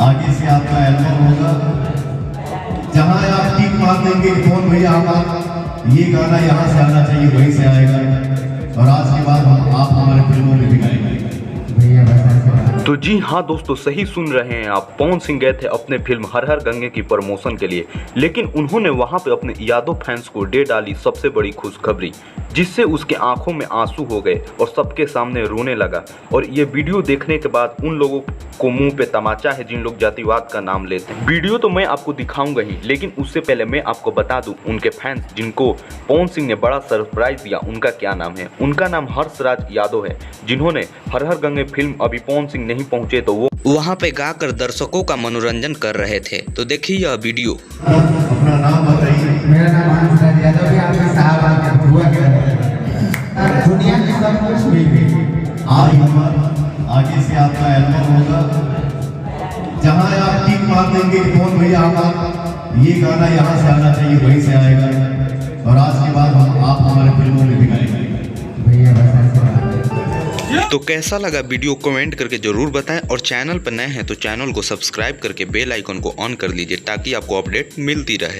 आगे से आपका एल्बम होगा, जहां आप टिक मार देंगे कौन भैया हमारा ये गाना यहाँ से आना चाहिए वहीं से आएगा, और आज के बाद आप हमारे फिल्मों में भी गाएंगे भैया। तो जी हाँ दोस्तों, सही सुन रहे हैं आप। पवन सिंह गए थे अपने फिल्म हर हर गंगे की प्रमोशन के लिए, लेकिन उन्होंने वहां पे अपने यादव फैंस को दे डाली सबसे बड़ी खुशखबरी, जिससे उसके आंखों में आंसू हो गए और सबके सामने रोने लगा। और ये वीडियो देखने के बाद उन लोगों को मुंह पे तमाचा है जिन लोग जातिवाद का नाम लेते हैं। वीडियो तो मैं आपको दिखाऊंगा ही, लेकिन उससे पहले मैं आपको बता दूं उनके फैंस जिनको पवन सिंह ने बड़ा सरप्राइज दिया उनका क्या नाम है। उनका नाम हर्षराज यादव है, जिन्होंने हर हर गंगे फिल्म अभी पवन सिंह नहीं पहुंचे तो वो वहां पे गाकर दर्शकों का मनोरंजन कर रहे थे। तो देखिए यह वीडियो। अपना नाम बताइए। मेरा नाम हर्षराज यादव है। आपके साहब आके हुआ क्या दुनिया की सब कुछ मिल गई। आज हमारा आगे से आपका एल्बम होगा, जहां आप टिक मार देंगे कौन भैया हमारा ये गाना यहाँ से आना चाहिए वहीं से आएगा, और आज के बाद आप हमारे फिल्मों में भी गाएंगे भैया। तो कैसा लगा वीडियो कमेंट करके जरूर बताएं, और चैनल पर नए हैं तो चैनल को सब्सक्राइब करके बेल आइकन को ऑन कर लीजिए ताकि आपको अपडेट मिलती रहे।